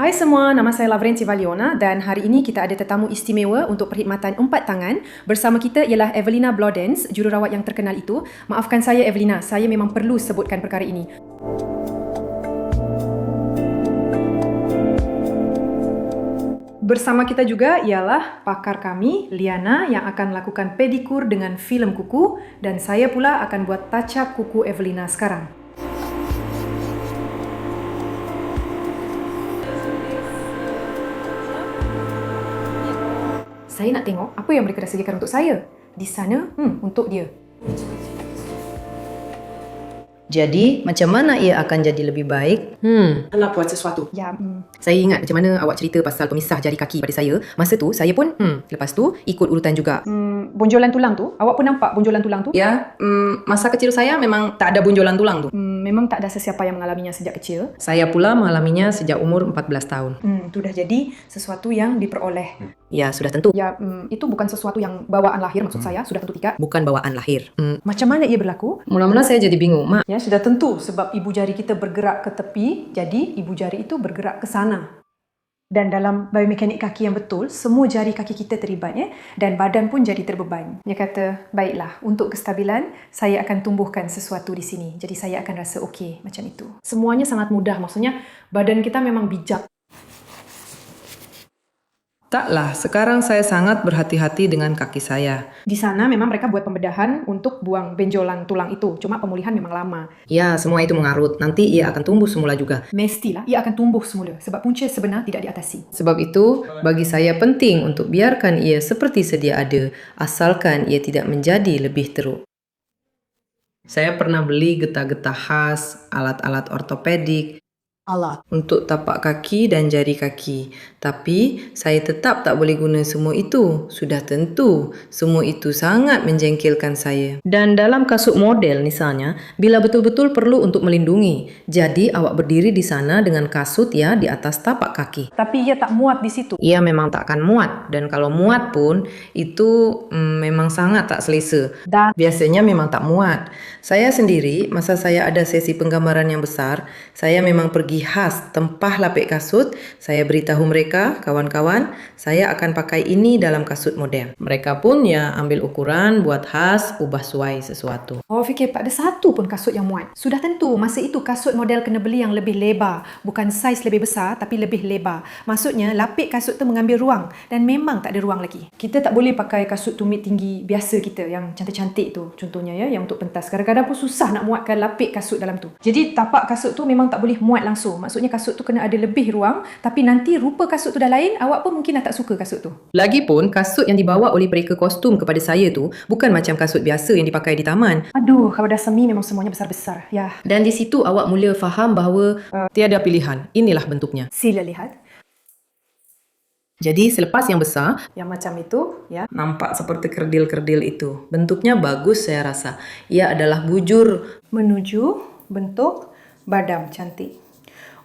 Hai semua, nama saya Lavrenti Valiona dan hari ini kita ada tetamu istimewa untuk perkhidmatan 4 tangan. Bersama kita ialah Evelina Blodens, jururawat yang terkenal itu. Maafkan saya Evelina, saya memang perlu sebutkan perkara ini. Bersama kita juga ialah pakar kami, Liana, yang akan lakukan pedikur dengan filem kuku dan saya pula akan buat touch up kuku Evelina sekarang. Saya nak tengok apa yang mereka dah sediakan untuk saya. Di sana, untuk dia. Jadi, macam mana ia akan jadi lebih baik? Nak buat sesuatu. Ya, Saya ingat macam mana awak cerita pasal pemisah jari kaki pada saya. Masa tu, saya pun, lepas tu ikut urutan juga. bonjolan tulang tu, awak pun nampak bonjolan tulang tu? Ya, masa kecil saya memang tak ada bonjolan tulang tu. Memang tak ada sesiapa yang mengalaminya sejak kecil. Saya pula mengalaminya sejak umur 14 tahun. Itu dah jadi sesuatu yang diperoleh. Ya, sudah tentu. Ya, itu bukan sesuatu yang bawaan lahir maksud saya, sudah tentu tidak. Bukan bawaan lahir. Macam mana ia berlaku? Mula-mula saya jadi bingung, Mak. Ya, sudah tentu sebab ibu jari kita bergerak ke tepi, jadi ibu jari itu bergerak ke sana. Dan dalam biomekanik kaki yang betul, semua jari kaki kita terlibat ya, dan badan pun jadi terbeban. Dia kata, baiklah, untuk kestabilan, saya akan tumbuhkan sesuatu di sini. Jadi saya akan rasa okey macam itu. Semuanya sangat mudah, maksudnya badan kita memang bijak. Taklah, sekarang saya sangat berhati-hati dengan kaki saya. Di sana memang mereka buat pembedahan untuk buang benjolan tulang itu. Cuma pemulihan memang lama. Ya, semua itu mengarut. Nanti ia akan tumbuh semula juga. Mestilah ia akan tumbuh semula sebab punca sebenar tidak diatasi. Sebab itu, bagi saya penting untuk biarkan ia seperti sedia ada, asalkan ia tidak menjadi lebih teruk. Saya pernah beli getah-getah khas, alat-alat ortopedik, untuk tapak kaki dan jari kaki. Tapi, saya tetap tak boleh guna semua itu. Sudah tentu, semua itu sangat menjengkelkan saya. Dan dalam kasut model misalnya, bila betul-betul perlu untuk melindungi. Jadi, awak berdiri di sana dengan kasut ya di atas tapak kaki. Tapi ia tak muat di situ. Ia memang tak akan muat. Dan kalau muat pun, itu memang sangat tak selesa. Dan Biasanya memang tak muat. Saya sendiri, masa saya ada sesi penggambaran yang besar, saya memang pergi khas tempah lapik kasut. Saya beritahu mereka, kawan-kawan, saya akan pakai ini dalam kasut model. Mereka pun ya ambil ukuran, buat khas, ubah suai sesuatu. awak fikir tak ada satu pun kasut yang muat. Sudah tentu masa itu kasut model kena beli yang lebih lebar. Bukan saiz lebih besar tapi lebih lebar. Maksudnya lapik kasut tu mengambil ruang dan memang tak ada ruang lagi. Kita tak boleh pakai kasut tumit tinggi biasa kita yang cantik-cantik tu. Contohnya ya, yang untuk pentas. Kadang-kadang pun susah nak muatkan lapik kasut dalam tu. Jadi tapak kasut tu memang tak boleh muat langsung. Maksudnya kasut tu kena ada lebih ruang, tapi nanti rupa kasut tu dah lain, awak pun mungkin dah tak suka kasut tu. Lagipun, kasut yang dibawa oleh mereka kostum kepada saya tu bukan macam kasut biasa yang dipakai di taman. Aduh, kalau dah semi memang semuanya besar-besar. Ya, Dan di situ awak mula faham bahawa tiada pilihan. Inilah bentuknya. sila lihat. Jadi selepas yang besar, Yang macam itu, ya. Nampak seperti kerdil-kerdil itu. Bentuknya bagus saya rasa. Ia adalah bujur. Menuju bentuk badam cantik.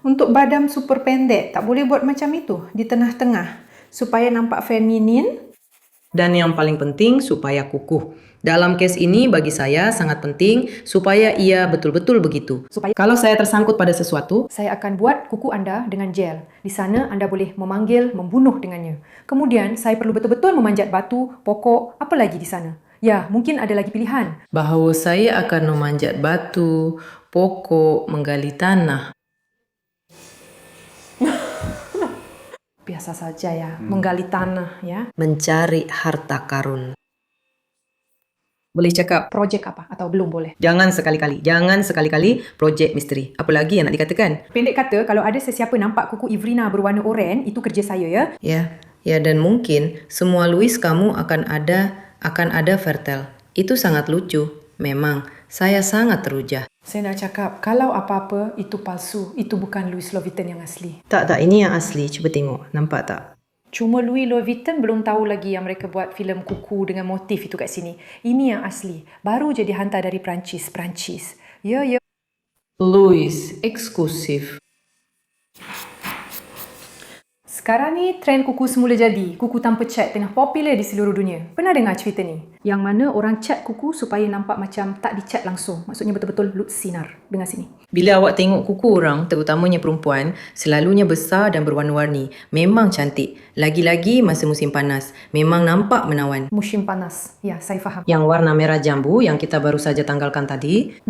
Untuk badam super pendek, tak boleh buat macam itu. Di tengah-tengah. Supaya nampak feminin. Dan yang paling penting, supaya kukuh. Dalam kes ini bagi saya sangat penting supaya ia betul-betul begitu. kalau saya tersangkut pada sesuatu, Saya akan buat kuku anda dengan gel. Di sana anda boleh memanggil, membunuh dengannya. Kemudian, saya perlu betul-betul memanjat batu, pokok, apa lagi di sana. Ya, mungkin ada lagi pilihan. Bahawa saya akan memanjat batu, pokok, menggali tanah. Biasa saja ya, menggali tanah ya. Mencari harta karun. boleh cakap, Projek apa atau belum boleh. jangan sekali-kali projek misteri. Apa lagi yang nak dikatakan? Pendek kata, kalau ada sesiapa nampak kuku Ivrina berwarna oranye, itu kerja saya ya. Ya dan mungkin semua Louis kamu akan ada vertel. Itu sangat lucu. Memang, saya sangat teruja. Saya nak cakap, kalau apa-apa itu palsu, itu bukan Louis Vuitton yang asli. Tak, ini yang asli. Cuba tengok. Nampak tak? Cuma Louis Vuitton belum tahu lagi yang mereka buat filem kuku dengan motif itu kat sini. Ini yang asli. Baru je dihantar dari Perancis. Ya. Louis, eksklusif. Sekarang ni trend kuku semula jadi. Kuku tanpa cat tengah popular di seluruh dunia. Pernah dengar cerita ni? Yang mana orang cat kuku supaya nampak macam tak dicat langsung. Maksudnya betul-betul lut sinar. Dengar sini. Bila awak tengok kuku orang, terutamanya perempuan, selalunya besar dan berwarna-warni. Memang cantik. Lagi-lagi masa musim panas. Memang nampak menawan. Musim panas. Ya, saya faham. Yang warna merah jambu yang kita baru saja tanggalkan tadi,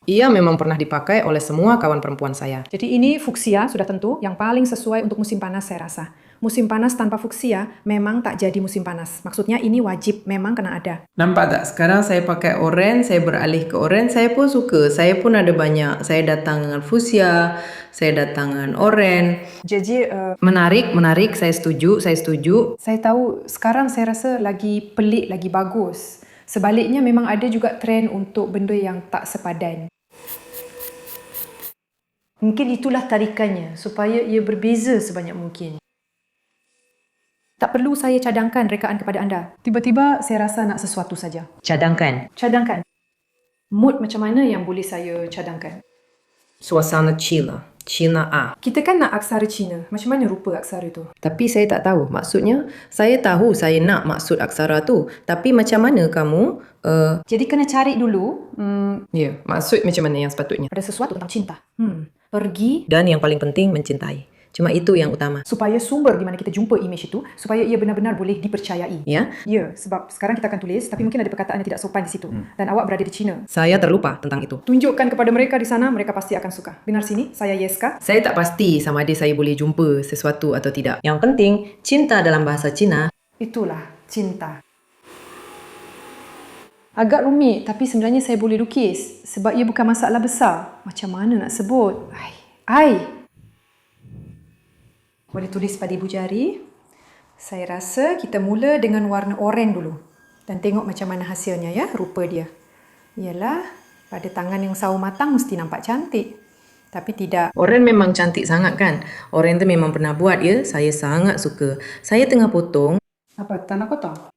ia memang pernah dipakai oleh semua kawan perempuan saya. Jadi ini fuksia sudah tentu yang paling sesuai untuk musim panas saya rasa. Musim panas tanpa fuksia memang tak jadi musim panas. Maksudnya ini wajib, memang kena ada. Nampak tak? Sekarang saya pakai oren, saya beralih ke oren, saya pun suka. Saya pun ada banyak. Saya datang dengan fuchsia, saya datang dengan oren. Jadi, Menarik, saya setuju. saya tahu sekarang saya rasa lagi pelik, lagi bagus. Sebaliknya memang ada juga trend untuk benda yang tak sepadan. Mungkin itulah tarikannya supaya ia berbeza sebanyak mungkin. Tak perlu saya cadangkan rekaan kepada anda. Tiba-tiba saya rasa nak sesuatu saja. Cadangkan. Mood macam mana yang boleh saya cadangkan? Suasana Cina. Cina A. Kita kan nak aksara Cina. Macam mana rupa aksara itu? Tapi saya tak tahu. Maksudnya, saya tahu saya nak maksud aksara tu. Tapi macam mana kamu? Jadi kena cari dulu. Ya, maksud macam mana yang sepatutnya. Ada sesuatu tentang cinta. Pergi Dan yang paling penting, mencintai. Cuma itu yang utama. supaya sumber di mana kita jumpa imej itu, supaya ia benar-benar boleh dipercayai. Ya? Ya, sebab sekarang kita akan tulis, tapi mungkin ada perkataan yang tidak sopan di situ. Dan awak berada di China. Saya terlupa tentang itu. Tunjukkan kepada mereka di sana, mereka pasti akan suka. Benar sini, saya Yeska. Saya tak pasti sama ada saya boleh jumpa sesuatu atau tidak. Yang penting, cinta dalam bahasa Cina. Itulah cinta. Agak rumit, tapi sebenarnya saya boleh lukis. Sebab ia bukan masalah besar. Macam mana nak sebut? Ai. Boleh tulis pada ibu jari. Saya rasa kita mula dengan warna oranye dulu. Dan tengok macam mana hasilnya ya, rupa dia. Ialah, pada tangan yang sawo matang mesti nampak cantik. Tapi tidak. Oren memang cantik sangat kan? Oren tu memang pernah buat ya. Saya sangat suka. Saya tengah potong. Apa, tanah kotor?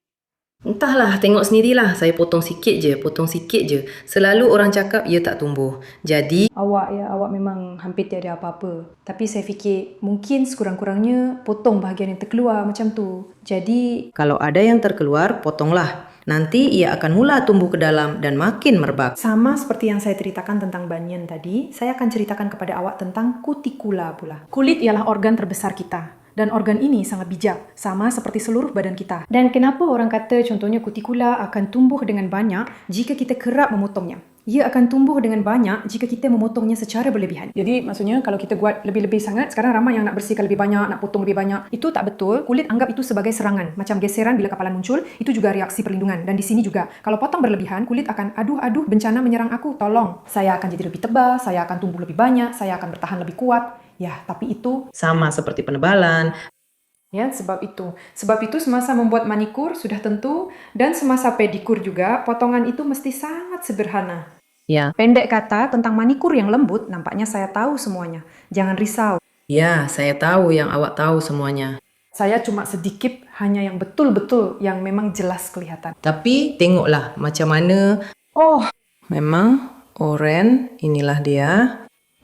Entahlah, tengok sendirilah. Saya potong sikit je. Selalu orang cakap ia tak tumbuh. Jadi, Awak memang hampir tiada apa-apa. Tapi saya fikir mungkin sekurang-kurangnya potong bahagian yang terkeluar macam tu. Jadi, kalau ada yang terkeluar, potonglah. Nanti ia akan mula tumbuh ke dalam dan makin merebak. sama seperti yang saya ceritakan tentang banyan tadi, saya akan ceritakan kepada awak tentang kutikula pula. Kulit ialah organ terbesar kita. Dan organ ini sangat bijak, sama seperti seluruh badan kita. Dan kenapa orang kata contohnya kutikula akan tumbuh dengan banyak jika kita kerap memotongnya? Ia akan tumbuh dengan banyak jika kita memotongnya secara berlebihan. Jadi maksudnya kalau kita buat lebih-lebih sangat, sekarang ramai yang nak bersihkan lebih banyak, nak potong lebih banyak. Itu tak betul. Kulit anggap itu sebagai serangan. Macam geseran bila kapalan muncul, itu juga reaksi perlindungan. Dan di sini juga, kalau potong berlebihan, kulit akan aduh bencana menyerang aku. Tolong, saya akan jadi lebih tebal, saya akan tumbuh lebih banyak, saya akan bertahan lebih kuat. Ya, tapi itu Sama seperti penebalan. ya, sebab itu semasa membuat manikur sudah tentu dan semasa pedikur juga potongan itu mesti sangat sederhana. Ya. Pendek kata tentang manikur yang lembut, nampaknya saya tahu semuanya. Jangan risau. Ya, saya tahu yang awak tahu semuanya. Saya cuma sedikit hanya yang betul-betul yang memang jelas kelihatan. Tapi tengoklah macam mana. Oh, Memang oren inilah dia.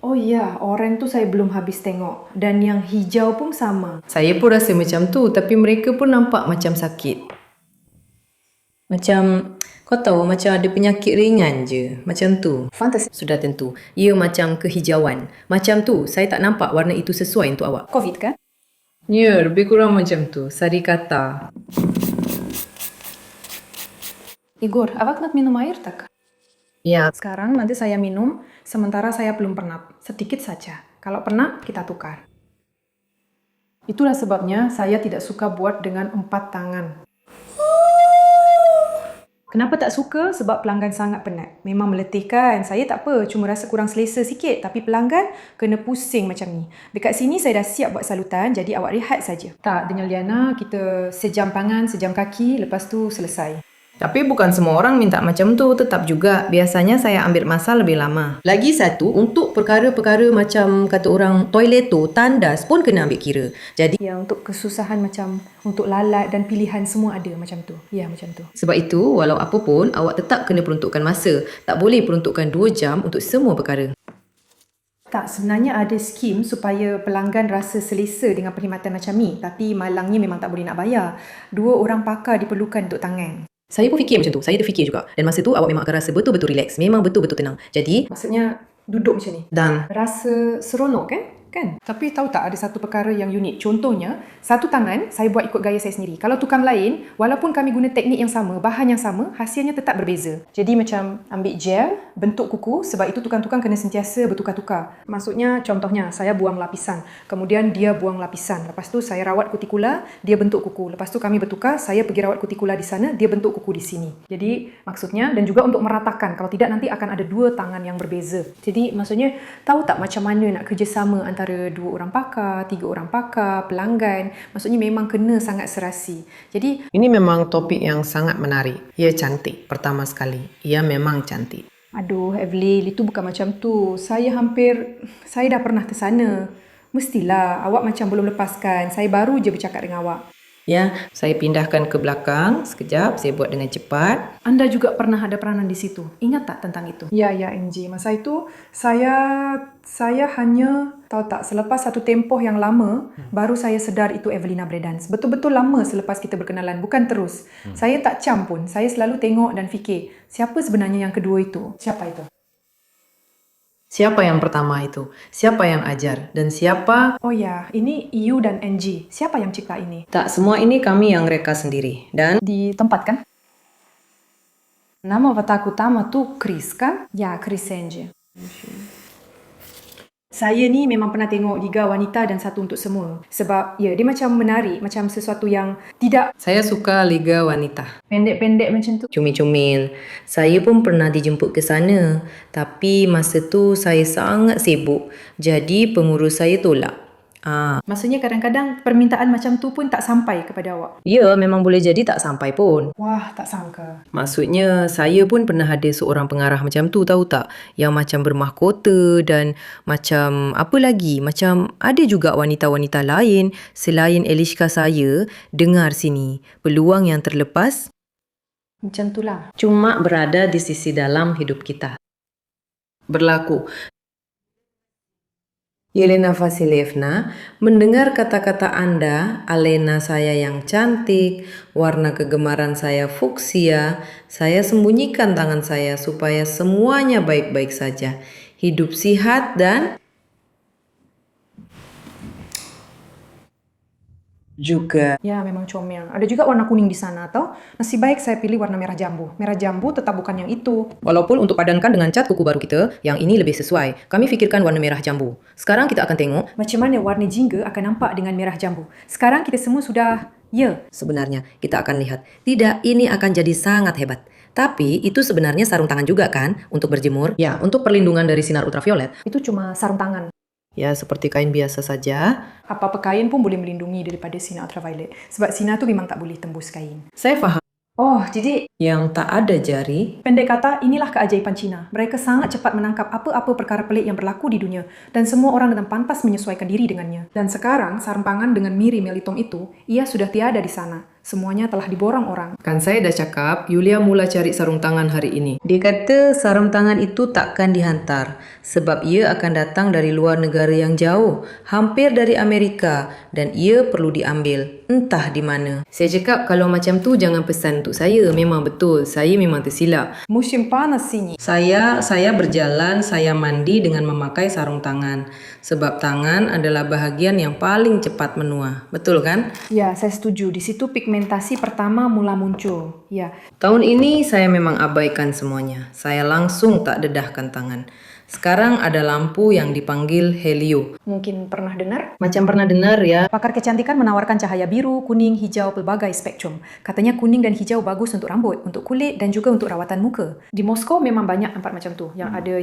oh ya, oranye tu saya belum habis tengok dan yang hijau pun sama. Saya pun rasa macam tu, tapi mereka pun nampak macam sakit. Macam, kau tahu macam ada penyakit ringan je. Macam tu. Fantasi. Sudah tentu. Ia macam kehijauan. Macam tu, saya tak nampak warna itu sesuai untuk awak. Covid kan? Ya, lebih kurang macam tu. Sari kata. Igor, awak nak minum air tak? Ya, Sekarang nanti saya minum, sementara saya belum penat. Sedikit saja. Kalau penat, kita tukar. Itulah sebabnya saya tidak suka buat dengan 4 tangan. Kenapa tak suka? Sebab pelanggan sangat penat. Memang meletihkan. Saya tak apa, cuma rasa kurang selesa sikit. Tapi pelanggan kena pusing macam ni. Dekat sini saya dah siap buat salutan, jadi awak rehat saja. Tak, dengan Liana, kita sejam tangan, sejam kaki, lepas tu selesai. tapi bukan semua orang minta macam tu. Tetap juga, biasanya saya ambil masa lebih lama. Lagi satu, untuk perkara-perkara macam kata orang toileto, tandas pun kena ambil kira. Jadi, Ya, untuk kesusahan macam untuk lalat dan pilihan semua ada macam tu. Ya, macam tu. sebab itu, walau apa pun, awak tetap kena peruntukkan masa. Tak boleh peruntukkan 2 jam untuk semua perkara. Tak, sebenarnya ada skim supaya pelanggan rasa selesa dengan perkhidmatan macam ni. Tapi malangnya memang tak boleh nak bayar. 2 orang pakar diperlukan untuk tangan. Saya pun fikir macam tu. Saya terfikir juga. Dan masa tu awak memang akan rasa betul-betul relax. Memang betul-betul tenang. Jadi, Maksudnya duduk macam ni. dan Rasa seronok kan? Tapi tahu tak ada satu perkara yang unik. Contohnya, satu tangan saya buat ikut gaya saya sendiri. Kalau tukang lain, walaupun kami guna teknik yang sama, bahan yang sama, hasilnya tetap berbeza. Jadi macam ambil gel, bentuk kuku, sebab itu tukang-tukang kena sentiasa bertukar-tukar. Maksudnya, contohnya, saya buang lapisan. Kemudian dia buang lapisan. Lepas tu saya rawat kutikula, dia bentuk kuku. Lepas tu kami bertukar, saya pergi rawat kutikula di sana, dia bentuk kuku di sini. Jadi maksudnya, dan juga untuk meratakan. Kalau tidak, nanti akan ada 2 tangan yang berbeza. Jadi maksudnya, tahu tak macam mana nak kerjasama antara 2 orang pakar, 3 orang pakar, pelanggan. Maksudnya memang kena sangat serasi. Jadi Ini memang topik yang sangat menarik. Ia cantik. Pertama sekali, ia memang cantik. aduh, Evelyn, itu bukan macam tu. Saya dah pernah ke sana. Mestilah, awak macam belum lepaskan. Saya baru je bercakap dengan awak. Ya, saya pindahkan ke belakang. Sekejap, saya buat dengan cepat. Anda juga pernah ada peranan di situ. Ingat tak tentang itu? Ya, NG. Masa itu, saya hanya, tahu tak, selepas satu tempoh yang lama, baru saya sedar itu Evelina Bredans. Betul-betul lama selepas kita berkenalan, bukan terus. Saya tak cam pun. Saya selalu tengok dan fikir, siapa sebenarnya yang kedua itu? Siapa itu? Siapa yang pertama itu? Siapa yang ajar? Dan siapa? Oh ya, ini EU dan NG. Siapa yang cipta ini? Tak, semua ini kami yang reka sendiri. Dan Di tempat kan? Nama watak utama tu Chris kan? Ya, Chris NG. Saya ni memang pernah tengok Liga Wanita dan Satu Untuk Semua. Sebab ya, dia macam menarik, macam sesuatu yang tidak saya suka Liga Wanita. pendek-pendek macam tu. Cumil-cumil. Saya pun pernah dijemput ke sana. Tapi masa tu saya sangat sibuk. Jadi pengurus saya tolak. Maksudnya kadang-kadang permintaan macam tu pun tak sampai kepada awak. Ya, memang boleh jadi tak sampai pun. Wah, tak sangka. Maksudnya, saya pun pernah ada seorang pengarah macam tu, tahu tak? Yang macam bermahkota dan macam apa lagi? Macam ada juga wanita-wanita lain selain Eliska saya. Dengar sini, peluang yang terlepas Macam itulah. cuma berada di sisi dalam hidup kita. Berlaku. Yelena Vasilievna, mendengar kata-kata Anda, Alena saya yang cantik, warna kegemaran saya fuksia, saya sembunyikan tangan saya supaya semuanya baik-baik saja. Hidup sehat dan juga. Ya, memang comel. Ada juga warna kuning di sana, atau nasib baik saya pilih warna merah jambu. Merah jambu tetap bukan yang itu. walaupun untuk padankan dengan cat kuku baru kita, yang ini lebih sesuai. Kami fikirkan warna merah jambu. Sekarang kita akan tengok Macam mana warna jingga akan nampak dengan merah jambu. Sekarang kita semua sudah, sebenarnya. Kita akan lihat. Tidak, ini akan jadi sangat hebat. Tapi itu sebenarnya sarung tangan juga kan untuk berjemur? Ya, untuk perlindungan dari sinar ultraviolet. itu cuma sarung tangan. Ya, seperti kain biasa saja. Apa-apa kain pun boleh melindungi daripada sinar ultraviolet. Sebab sinar tu memang tak boleh tembus kain. Saya faham. Oh, jadi Yang tak ada jari, pendek kata, inilah keajaiban Cina. Mereka sangat cepat menangkap apa-apa perkara pelik yang berlaku di dunia dan semua orang dengan pantas menyesuaikan diri dengannya. Dan sekarang, sarung tangan dengan Miri Melitom itu, ia sudah tiada di sana. Semuanya telah diborong orang. kan saya dah cakap, Yulia mula cari sarung tangan hari ini. Dia kata sarung tangan itu takkan dihantar sebab ia akan datang dari luar negara yang jauh, hampir dari Amerika dan ia perlu diambil, entah di mana. Saya cakap kalau macam tu jangan pesan untuk saya, memang betul, saya memang tersilap. Musim panas sini. Saya berjalan, saya mandi dengan memakai sarung tangan sebab tangan adalah bahagian yang paling cepat menua. Betul kan? Ya, saya setuju. Di situ pigmentasi pertama mula muncul. Ya, Tahun ini saya memang abaikan semuanya. Saya langsung tak dedahkan tangan. Sekarang ada lampu yang dipanggil helio. mungkin pernah dengar? Macam pernah dengar ya? Pakar kecantikan menawarkan cahaya biru, kuning, hijau, pelbagai spektrum. Katanya kuning dan hijau bagus untuk rambut, untuk kulit dan juga untuk rawatan muka. Di Moskow memang banyak tempat macam tu. Yang ada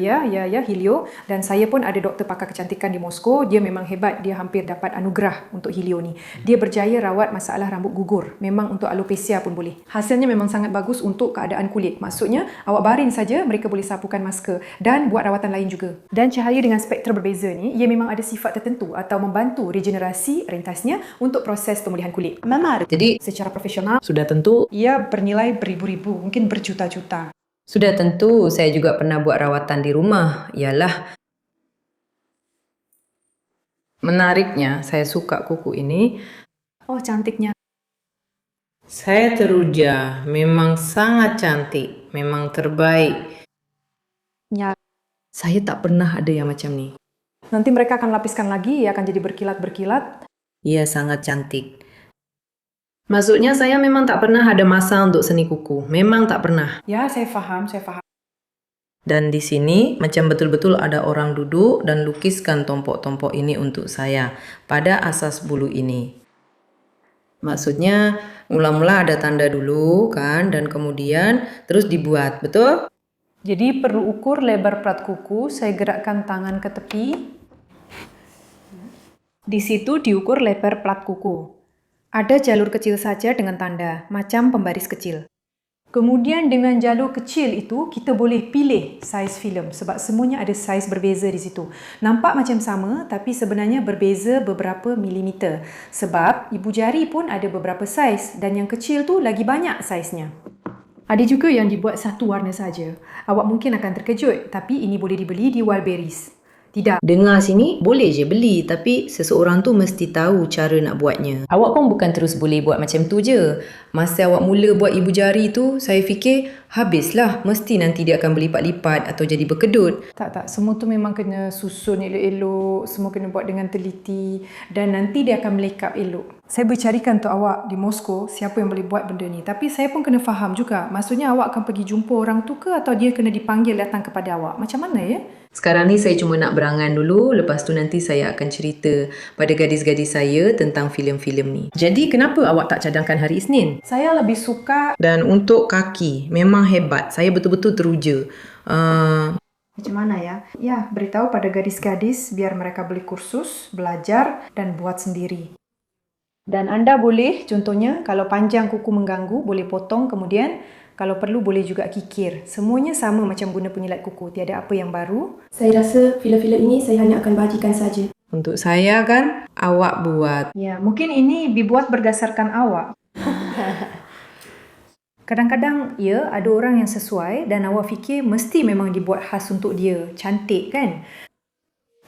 helio. Dan saya pun ada doktor pakar kecantikan di Moskow. Dia memang hebat. Dia hampir dapat anugerah untuk helio ni. Dia berjaya rawat masalah rambut gugur. Memang untuk alopecia pun boleh. Hasilnya memang sangat bagus untuk keadaan kulit. Maksudnya, awak baring saja, mereka boleh sapukan masker dan buat rawatan lain juga. Dan cahaya dengan spektrum berbeza ni, ia memang ada sifat tertentu atau membantu regenerasi rentasnya untuk proses pemulihan kulit. Jadi Secara profesional, sudah tentu, ia bernilai beribu-ribu, mungkin berjuta-juta. saya juga pernah buat rawatan di rumah. Ialah Menariknya, saya suka kuku ini. Oh, cantiknya. Saya teruja, memang sangat cantik, memang terbaik. Ya, Saya tak pernah ada yang macam ni. nanti mereka akan lapiskan lagi, ia akan jadi berkilat-berkilat. Ia sangat cantik. Maksudnya saya memang tak pernah ada masa untuk seni kuku. Memang tak pernah. Ya, saya faham. Dan di sini macam betul-betul ada orang duduk dan lukiskan tompok-tompok ini untuk saya pada asas bulu ini. Maksudnya mula-mula ada tanda dulu kan, dan kemudian terus dibuat, betul? Jadi perlu ukur lebar plat kuku, saya gerakkan tangan ke tepi. Di situ diukur lebar plat kuku. Ada jalur kecil saja dengan tanda, macam pembaris kecil. Kemudian dengan jalur kecil itu, kita boleh pilih saiz filem sebab semuanya ada saiz berbeza di situ. Nampak macam sama tapi sebenarnya berbeza beberapa milimeter. Sebab ibu jari pun ada beberapa saiz dan yang kecil tu lagi banyak saiznya. Ada juga yang dibuat satu warna saja. Awak mungkin akan terkejut tapi ini boleh dibeli di Wildberries. Tidak. Dengar sini, boleh je beli, tapi seseorang tu mesti tahu cara nak buatnya. Awak pun bukan terus boleh buat macam tu je. Masa awak mula buat ibu jari tu, saya fikir, habislah, mesti nanti dia akan berlipat-lipat atau jadi berkedut. Tak. Semua tu memang kena susun elok-elok, semua kena buat dengan teliti dan nanti dia akan melekap elok. Saya bercarikan untuk awak di Moskow siapa yang boleh buat benda ni. Tapi saya pun kena faham juga. Maksudnya awak akan pergi jumpa orang tu ke atau dia kena dipanggil datang kepada awak? Macam mana ya? Sekarang ni saya cuma nak berangan dulu, lepas tu nanti saya akan cerita pada gadis-gadis saya tentang filem-filem ni. Jadi kenapa awak tak cadangkan hari Isnin? Saya lebih suka... Dan untuk kaki, memang hebat. Saya betul-betul teruja. Macam mana ya? Ya, beritahu pada gadis-gadis biar mereka beli kursus, belajar dan buat sendiri. Dan anda boleh, contohnya, kalau panjang kuku mengganggu, boleh potong kemudian kalau perlu boleh juga kikir. Semuanya sama macam guna penyilat kuku. Tiada apa yang baru. Saya rasa filem-filem ini saya hanya akan bahagikan saja. Untuk saya kan, awak buat. Ya, mungkin ini dibuat berdasarkan awak. Kadang-kadang, ya, ada orang yang sesuai dan awak fikir mesti memang dibuat khas untuk dia. Cantik kan?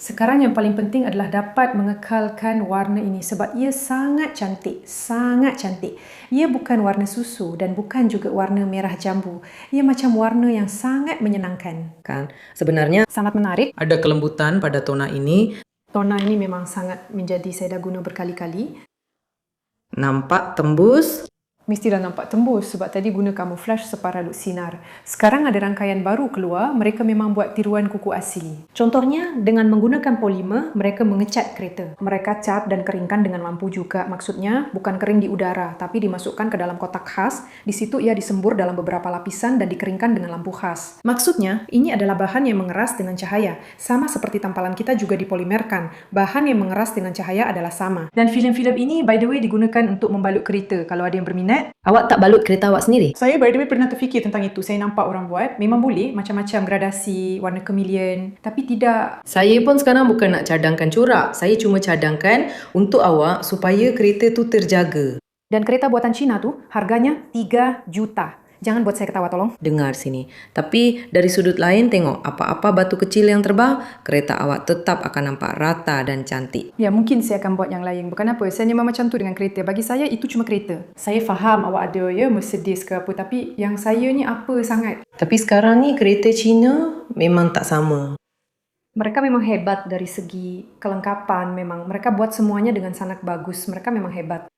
Sekarang yang paling penting adalah dapat mengekalkan warna ini sebab ia sangat cantik, sangat cantik. Ia bukan warna susu dan bukan juga warna merah jambu. Ia macam warna yang sangat menyenangkan. Kan? Sebenarnya Sangat menarik. ada kelembutan pada tona ini. Tona ini memang sangat menjadi saya dah guna berkali-kali. Nampak tembus. Mesti dah nampak tembus sebab tadi guna kamuflaj separalut sinar. Sekarang ada rangkaian baru keluar, mereka memang buat tiruan kuku asli. Contohnya, dengan menggunakan polimer, mereka mengecat kereta. Mereka cat dan keringkan dengan lampu juga. Maksudnya, bukan kering di udara, tapi dimasukkan ke dalam kotak khas. Di situ ia disembur dalam beberapa lapisan dan dikeringkan dengan lampu khas. Maksudnya, ini adalah bahan yang mengeras dengan cahaya. Sama seperti tampalan kita juga dipolimerkan. Bahan yang mengeras dengan cahaya adalah sama. Dan filem-filem ini, by the way, digunakan untuk membalut kereta. Kalau ada yang berminat, Awak tak balut kereta awak sendiri? saya by the way pernah terfikir tentang itu. Saya nampak orang buat. Memang boleh macam-macam gradasi, warna chameleon. Tapi tidak. Saya pun sekarang bukan nak cadangkan corak. Saya cuma cadangkan untuk awak supaya kereta tu terjaga. Dan kereta buatan Cina tu harganya 3 juta. Jangan buat saya ketawa tolong. Dengar sini. Tapi dari sudut lain tengok apa-apa batu kecil yang terbang, kereta awak tetap akan nampak rata dan cantik. Ya, mungkin saya akan buat yang lain. Bukan apa, saya memang macam tu dengan kereta. Bagi saya, itu cuma kereta. Saya faham awak ada ya Mercedes ke apa. Tapi yang saya ni apa sangat. Tapi sekarang ni kereta Cina memang tak sama. Mereka memang hebat dari segi kelengkapan memang. Mereka buat semuanya dengan sangat bagus. Mereka memang hebat.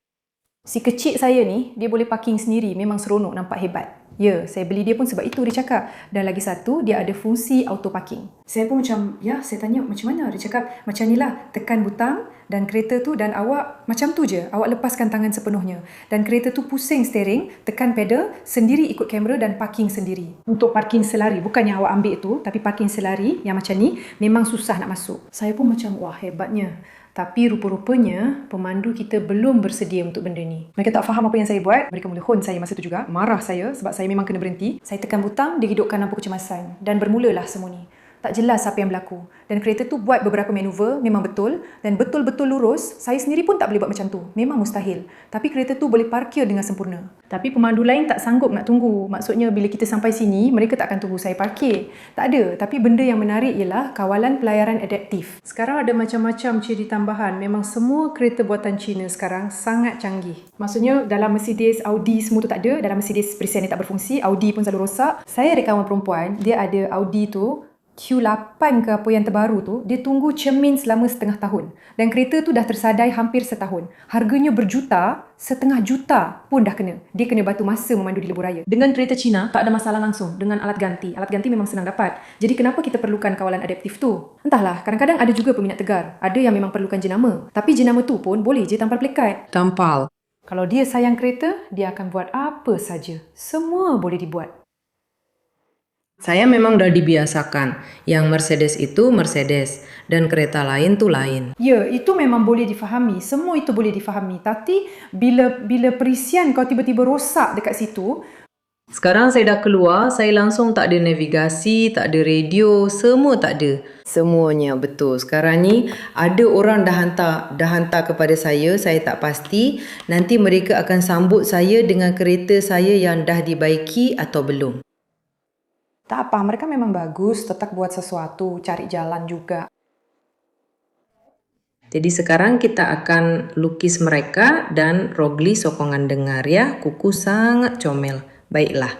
Si kecil saya ni, dia boleh parking sendiri. Memang seronok, nampak hebat. Ya, saya beli dia pun sebab itu dia cakap. Dan lagi satu, dia ada fungsi auto parking. Saya pun macam, ya, saya tanya macam mana? Dia cakap, macam ni lah, tekan butang dan kereta tu dan awak macam tu je. Awak lepaskan tangan sepenuhnya. Dan kereta tu pusing steering, tekan pedal, sendiri ikut kamera dan parking sendiri. Untuk parking selari, bukan yang awak ambil tu, tapi parking selari yang macam ni, memang susah nak masuk. Saya pun macam, wah hebatnya. Tapi rupa-rupanya pemandu kita belum bersedia untuk benda ni. Mereka tak faham apa yang saya buat. Mereka mula hon saya masa tu juga. Marah saya sebab saya memang kena berhenti. Saya tekan butang, dia hidupkan lampu kecemasan. Dan bermulalah semua ni. Tak jelas apa yang berlaku. Dan kereta tu buat beberapa manuver, memang betul. Dan betul-betul lurus, saya sendiri pun tak boleh buat macam tu. Memang mustahil. Tapi kereta tu boleh parkir dengan sempurna. Tapi pemandu lain tak sanggup nak tunggu. Maksudnya bila kita sampai sini, mereka tak akan tunggu saya parkir. Tak ada. Tapi benda yang menarik ialah kawalan pelayaran adaptif. Sekarang ada macam-macam ciri tambahan. Memang semua kereta buatan Cina sekarang sangat canggih. Maksudnya dalam Mercedes, Audi semua tu tak ada. Dalam Mercedes perisian dia tak berfungsi. Audi pun selalu rosak. Saya ada kawan perempuan, dia ada Audi tu Q8 ke apa yang terbaru tu, dia tunggu cermin selama setengah tahun. Dan kereta tu dah tersadai hampir setahun. Harganya berjuta, setengah juta pun dah kena. Dia kena batu masa memandu di lebuh raya. Dengan kereta Cina, tak ada masalah langsung dengan alat ganti. Alat ganti memang senang dapat. Jadi kenapa kita perlukan kawalan adaptif tu? Entahlah, kadang-kadang ada juga peminat tegar. Ada yang memang perlukan jenama. Tapi jenama tu pun boleh je tampal plekat. Tampal. Kalau dia sayang kereta, dia akan buat apa saja. Semua boleh dibuat. Saya memang dah dibiasakan. Yang Mercedes itu Mercedes dan kereta lain tu lain. Ya, itu memang boleh difahami. Semua itu boleh difahami. Tapi bila perisian kau tiba-tiba rosak dekat situ, Sekarang saya dah keluar, saya langsung tak ada navigasi, tak ada radio, semua tak ada. Semuanya betul. Sekarang ni ada orang dah hantar kepada saya tak pasti. Nanti mereka akan sambut saya dengan kereta saya yang dah dibaiki atau belum. tak apa, mereka memang bagus, tetap buat sesuatu, cari jalan juga. Jadi sekarang kita akan lukis mereka dan Rogli sokongan dengar ya. Kuku sangat comel. Baiklah.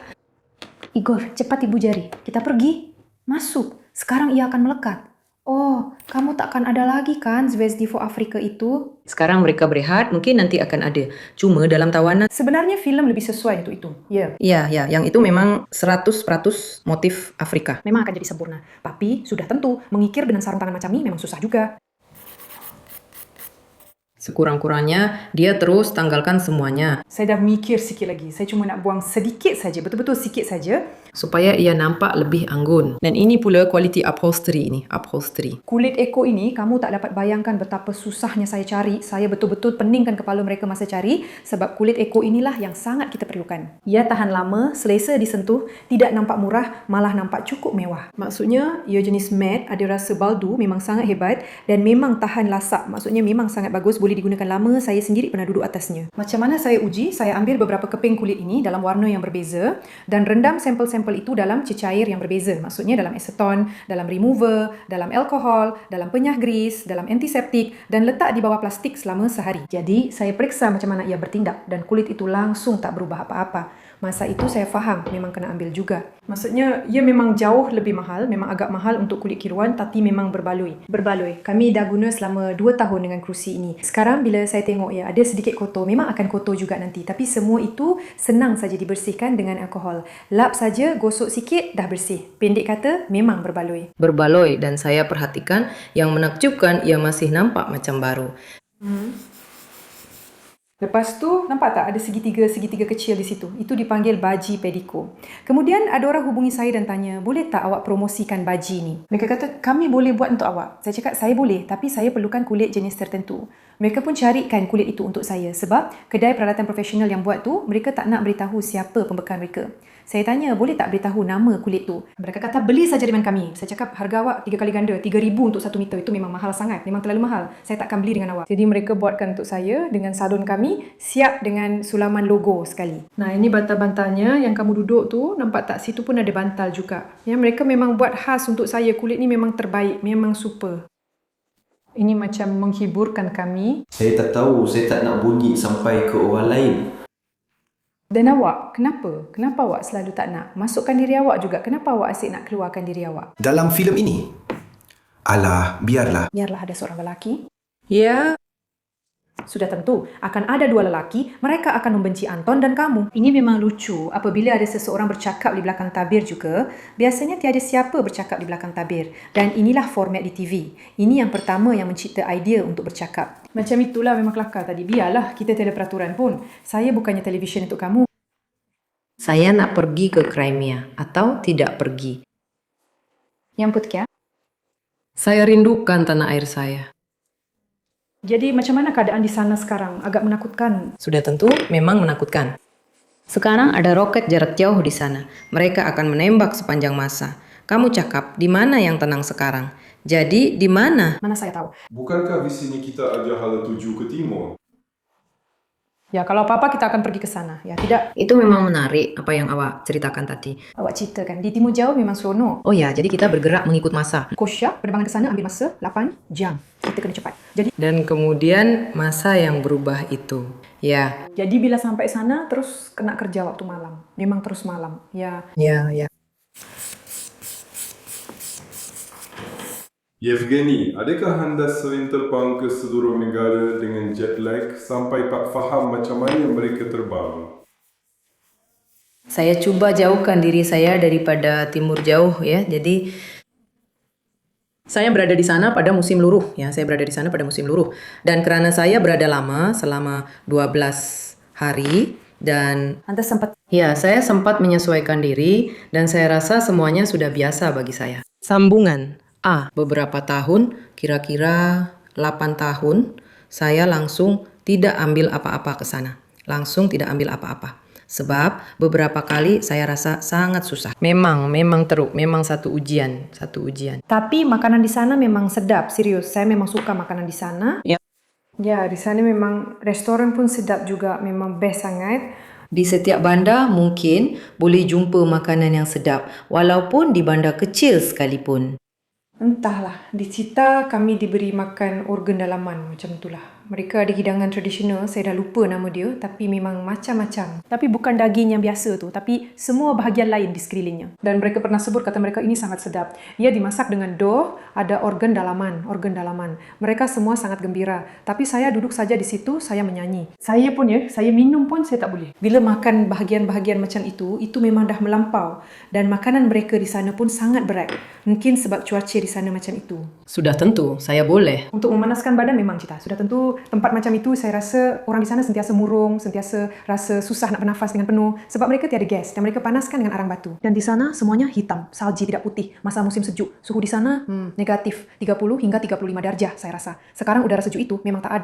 Igor, cepat ibu jari. Kita pergi. Masuk. Sekarang ia akan melekat. Oh, kamu tak akan ada lagi kan Zvezdi for Africa itu? Sekarang mereka berehat, mungkin nanti akan ada. Cuma dalam tawanan. Sebenarnya filem lebih sesuai untuk itu. Ya. Ya, yang itu memang 100% motif Afrika. Memang akan jadi sempurna. Tapi sudah tentu, mengikir dengan sarung tangan macam ini memang susah juga. Sekurang-kurangnya, dia terus tanggalkan semuanya. Saya dah mikir sikit lagi. Saya cuma nak buang sedikit saja, betul-betul sikit saja. Supaya ia nampak lebih anggun. Dan ini pula quality upholstery ini. Upholstery. Kulit ekor ini, kamu tak dapat bayangkan betapa susahnya saya cari. Saya betul-betul peningkan kepala mereka masa cari. Sebab kulit ekor inilah yang sangat kita perlukan. Ia tahan lama, selesa disentuh, tidak nampak murah, malah nampak cukup mewah. Maksudnya, ia jenis matte, ada rasa baldu, memang sangat hebat. Dan memang tahan lasak. Maksudnya memang sangat bagus, boleh digunakan lama. Saya sendiri pernah duduk atasnya. Macam mana saya uji? Saya ambil beberapa keping kulit ini dalam warna yang berbeza dan rendam sampel-sampel itu dalam cecair yang berbeza. Maksudnya dalam aseton, dalam remover, dalam alkohol, dalam penyah gris, dalam antiseptik dan letak di bawah plastik selama sehari. Jadi, saya periksa macam mana ia bertindak dan kulit itu langsung tak berubah apa-apa. Masa itu saya faham memang kena ambil juga. Maksudnya, ia memang jauh lebih mahal, memang agak mahal untuk kulit kiruan tapi memang berbaloi. Berbaloi. Kami dah guna selama 2 tahun dengan kerusi ini. Sekarang bila saya tengok ya, ada sedikit kotor. Memang akan kotor juga nanti. Tapi semua itu senang saja dibersihkan dengan alkohol. Lap saja, gosok sikit, dah bersih. Pendek kata, memang berbaloi. Berbaloi dan saya perhatikan yang menakjubkan ia masih nampak macam baru. Lepas tu, nampak tak ada segitiga kecil di situ? Itu dipanggil baji pediko. Kemudian ada orang hubungi saya dan tanya, boleh tak awak promosikan baji ni? Mereka kata, kami boleh buat untuk awak. Saya cakap, saya boleh, tapi saya perlukan kulit jenis tertentu. Mereka pun carikan kulit itu untuk saya sebab kedai peralatan profesional yang buat tu, mereka tak nak beritahu siapa pembekal mereka. Saya tanya, boleh tak beritahu nama kulit tu? Mereka kata, beli saja dengan kami. Saya cakap, harga awak 3 kali ganda, 3,000 untuk 1 meter. Itu memang mahal sangat. Memang terlalu mahal. Saya takkan beli dengan awak. Jadi mereka buatkan untuk saya dengan salon kami, siap dengan sulaman logo sekali. Nah, ini bantal-bantalnya yang kamu duduk tu. Nampak tak? Situ pun ada bantal juga. Ya, mereka memang buat khas untuk saya. Kulit ni memang terbaik. Memang super. Ini macam menghiburkan kami. Saya tak tahu, saya tak nak bunyi sampai ke orang lain. Dan awak, kenapa? Kenapa awak selalu tak nak? Masukkan diri awak juga. Kenapa awak asyik nak keluarkan diri awak? Dalam filem ini, alah, biarlah. Biarlah ada seorang lelaki. Ya, Sudah tentu, akan ada 2 lelaki, mereka akan membenci Anton dan kamu. Ini memang lucu, apabila ada seseorang bercakap di belakang tabir juga, biasanya tiada siapa bercakap di belakang tabir. Dan inilah format di TV. Ini yang pertama yang mencipta idea untuk bercakap. Macam itulah memang kelakar tadi. Biarlah, kita tiada peraturan pun. Saya bukannya televisyen untuk kamu. saya nak pergi ke Crimea atau tidak pergi. Yang putih. Saya rindukan tanah air saya. Jadi macam mana keadaan di sana sekarang? Agak menakutkan. Sudah tentu memang menakutkan. Sekarang ada roket jarak jauh di sana. Mereka akan menembak sepanjang masa. Kamu cakap, di mana yang tenang sekarang? Jadi, di mana? Mana saya tahu. Bukankah di sini kita ada hala tuju ke timur? Ya, kalau apa-apa kita akan pergi ke sana. Ya, tidak. Itu memang menarik apa yang awak ceritakan tadi. Awak ceritakan, di Timur Jauh memang seronok. Oh ya, jadi kita bergerak mengikut masa. Kosyak, penerbangan ke sana ambil masa 8 jam. Kita kena cepat. Dan kemudian masa yang berubah itu. Ya, Jadi bila sampai sana, terus kena kerja waktu malam. Memang terus malam. Ya, ya. Yevgeny, adakah anda sering terbang ke seluruh negara dengan jet lag sampai tak faham macam mana mereka terbang? Saya cuba jauhkan diri saya daripada timur jauh ya. Jadi saya berada di sana pada musim luruh ya. Dan kerana saya berada lama selama 12 hari dan Anda sempat ya, saya sempat menyesuaikan diri dan saya rasa semuanya sudah biasa bagi saya. Sambungan A. Beberapa tahun, kira-kira 8 tahun, saya langsung tidak ambil apa-apa ke sana. Sebab beberapa kali saya rasa sangat susah. Memang teruk, memang satu ujian. Tapi makanan di sana memang sedap, serius. Saya memang suka makanan di sana. Ya. Ya, di sana memang restoran pun sedap juga, memang best sangat. Di setiap bandar mungkin boleh jumpa makanan yang sedap, walaupun di bandar kecil sekalipun. Entahlah, di Cita kami diberi makan organ dalaman macam itulah. Mereka ada hidangan tradisional, saya dah lupa nama dia, tapi memang macam-macam. Tapi bukan daging yang biasa tu, tapi semua bahagian lain di sekelilingnya. Dan mereka pernah sebut, kata mereka ini sangat sedap. Ia dimasak dengan dough, ada organ dalaman. Mereka semua sangat gembira. Tapi saya duduk saja di situ, saya menyanyi. Saya minum pun saya tak boleh. Bila makan bahagian-bahagian macam itu memang dah melampau. Dan makanan mereka di sana pun sangat berat. Mungkin sebab cuaca di sana macam itu. Sudah tentu, saya boleh. Untuk memanaskan badan memang Cita. Sudah tentu tempat macam itu saya rasa orang di sana sentiasa murung, sentiasa rasa susah nak bernafas dengan penuh sebab mereka tiada gas dan mereka panaskan dengan arang batu. Dan di sana semuanya hitam, salji tidak putih. Masa musim sejuk, suhu di sana negatif 30 hingga 35 darjah saya rasa. Sekarang udara sejuk itu memang tak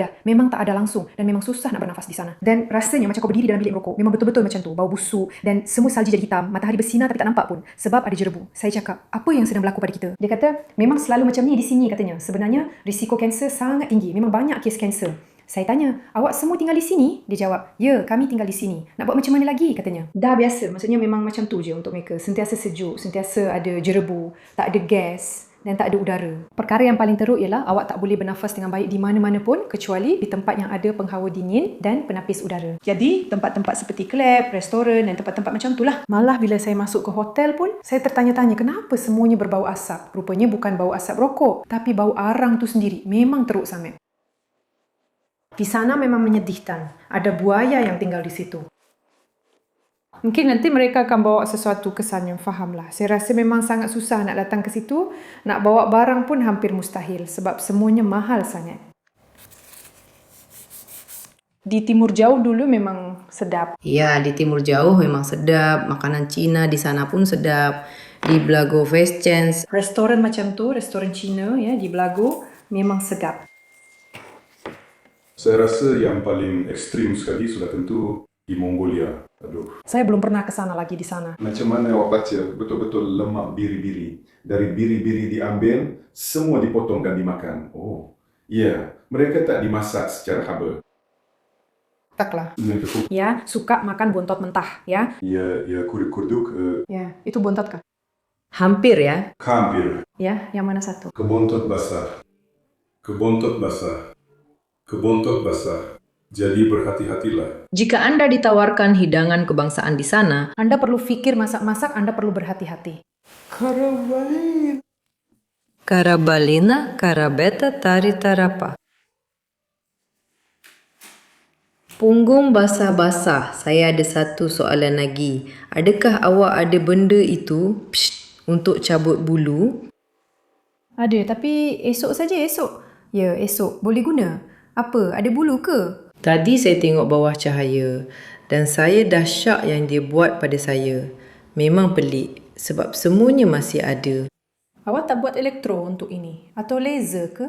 ada langsung dan memang susah nak bernafas di sana. Dan rasanya macam kau berdiri dalam bilik merokok. Memang betul-betul macam tu, bau busuk dan semua salji jadi hitam, matahari bersinar tapi tak nampak pun sebab ada jerebu. Saya cakap, apa yang sedang berlaku pada kita? Dia kata, memang selalu macam ni di sini katanya. Sebenarnya risiko kanser sangat tinggi. Memang banyak kes kanser. Saya tanya, awak semua tinggal di sini? Dia jawab, ya, kami tinggal di sini. Nak buat macam mana lagi? Katanya. Dah biasa. Maksudnya memang macam tu je untuk mereka. Sentiasa sejuk, sentiasa ada jerebu, tak ada gas dan tak ada udara. Perkara yang paling teruk ialah awak tak boleh bernafas dengan baik di mana-mana pun kecuali di tempat yang ada penghawa dingin dan penapis udara. Jadi, tempat-tempat seperti klub, restoran dan tempat-tempat macam itulah. Malah bila saya masuk ke hotel pun, saya tertanya-tanya kenapa semuanya berbau asap. Rupanya bukan bau asap rokok, tapi bau arang tu sendiri. Memang teruk sangat. Di sana memang menyedihkan. Ada buaya yang tinggal di situ. Mungkin nanti mereka akan bawa sesuatu kesan yang fahamlah. Saya rasa memang sangat susah nak datang ke situ. Nak bawa barang pun hampir mustahil sebab semuanya mahal sangat. Di Timur Jauh dulu memang sedap. Ya, di Timur Jauh memang sedap. Makanan Cina di sana pun sedap. Di Blago Festchance. Restoran macam tu, restoran Cina ya di Blago memang sedap. Saya rasa yang paling ekstrim sekali sudah tentu di Mongolia. Aduh. Saya belum pernah ke sana lagi di sana. Macam mana awak baca betul-betul lemak biri-biri. Dari biri-biri diambil, semua dipotongkan dimakan. Oh, ya. Mereka tak dimasak secara haba. Taklah. Ya, suka makan bontot mentah ya. Ya, kurik-kurduk. Ya, itu bontot kah? Hampir ya. Hampir. Ya, yang mana satu? Kebontot basah. Jadi berhati-hatilah. Jika Anda ditawarkan hidangan kebangsaan di sana, Anda perlu fikir masak-masak, Anda perlu berhati-hati. Karabalina, karabeta, tari tarapa. Punggung basah-basah. Saya ada satu soalan lagi. Adakah awak ada benda itu untuk cabut bulu? Ada, tapi esok saja esok. Ya, esok. Boleh guna. Apa? Ada bulu ke? Tadi saya tengok bawah cahaya dan saya dah syak yang dia buat pada saya. Memang pelik sebab semuanya masih ada. Awak tak buat elektro untuk ini? Atau laser ke?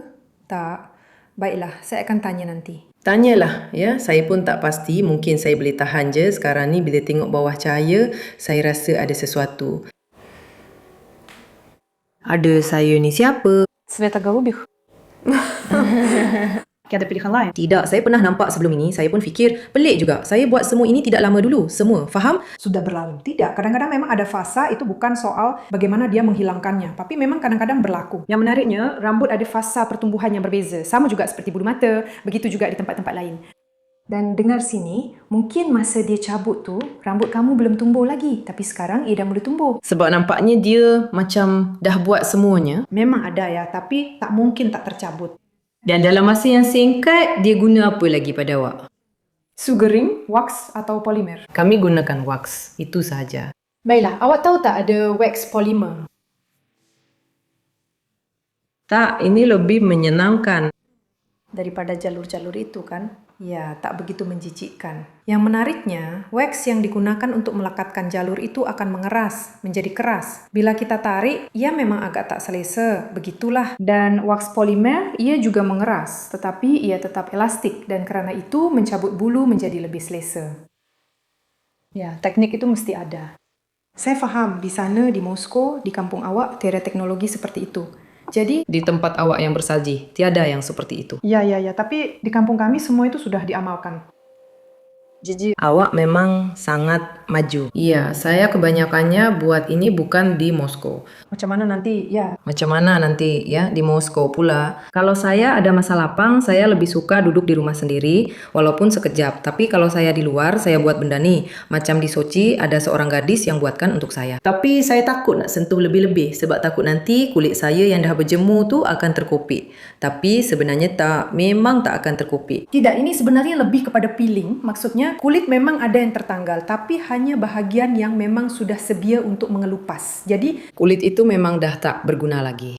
Tak. Baiklah, saya akan tanya nanti. Tanyalah ya, saya pun tak pasti. Mungkin saya boleh tahan je. Sekarang ni bila tengok bawah cahaya, saya rasa ada sesuatu. Ada saya ni siapa? Sveta Golubih. Ada pilihan lain? Tidak, saya pernah nampak sebelum ini. Saya pun fikir, pelik juga. Saya buat semua ini tidak lama dulu. Semua, faham? Sudah berlalu. Tidak, kadang-kadang memang ada fasa, itu bukan soal bagaimana dia menghilangkannya, tapi memang kadang-kadang berlaku. Yang menariknya, rambut ada fasa pertumbuhan yang berbeza. Sama juga seperti bulu mata, begitu juga di tempat-tempat lain. Dan dengar sini, mungkin masa dia cabut tu, rambut kamu belum tumbuh lagi, tapi sekarang ia dah mula tumbuh. Sebab nampaknya dia macam dah buat semuanya. Memang ada ya, tapi tak mungkin tak tercabut. Dan dalam masa yang singkat, dia guna apa lagi pada awak? Sugaring, wax atau polimer? Kami gunakan wax, itu sahaja. Baiklah, awak tahu tak ada wax polymer? Tak, ini lebih menyenangkan. Daripada jalur-jalur itu kan? Ya, tak begitu menjijikkan. Yang menariknya, wax yang digunakan untuk melekatkan jalur itu akan mengeras, menjadi keras. Bila kita tarik, ia memang agak tak selesa, begitulah. Dan wax polimer, ia juga mengeras, tetapi ia tetap elastik dan kerana itu mencabut bulu menjadi lebih selesa. Ya, teknik itu mesti ada. Saya faham, di sana, di Moskow, di kampung awak, tiada teknologi seperti itu. Jadi, Di tempat awak yang bersaji, tiada yang seperti itu. ya, tapi di kampung kami semua itu sudah diamalkan. Jadi, Awak memang sangat maju. Iya, saya kebanyakannya buat ini bukan di Moskow. macam mana nanti? Ya, Macam mana nanti ya di Moskow pula? Kalau saya ada masa lapang, saya lebih suka duduk di rumah sendiri, walaupun sekejap. Tapi kalau saya di luar, saya buat benda nih. Macam di Sochi, ada seorang gadis yang buatkan untuk saya. Tapi saya takut nak sentuh lebih-lebih, sebab takut nanti kulit saya yang dah berjemur tu akan terkopik. Tapi sebenarnya tak, memang tak akan terkopik. tidak, ini sebenarnya lebih kepada peeling. Maksudnya, kulit memang ada yang tertanggal, tapi hanya bahagian yang memang sudah sedia untuk mengelupas. Jadi, Kulit itu memang dah tak berguna lagi.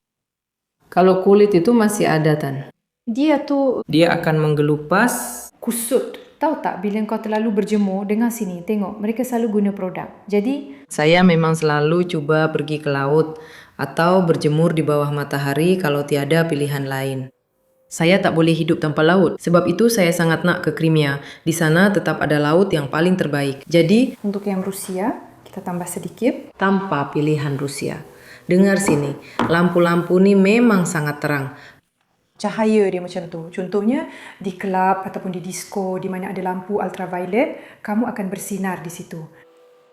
Kalau kulit itu masih ada, Tan, dia tu dia akan menggelupas. kusut. Tahu tak, bila kau terlalu berjemur, dengar sini, tengok, mereka selalu guna produk. Jadi, Saya memang selalu cuba pergi ke laut atau berjemur di bawah matahari kalau tiada pilihan lain. Saya tak boleh hidup tanpa laut. Sebab itu saya sangat nak ke Crimea. Di sana tetap ada laut yang paling terbaik. Jadi, untuk yang Rusia, kita tambah sedikit. tanpa pilihan Rusia. Dengar sini, lampu-lampu ni memang sangat terang. Cahaya dia macam tu. Contohnya, di kelab ataupun di disco, di mana ada lampu ultraviolet, kamu akan bersinar di situ.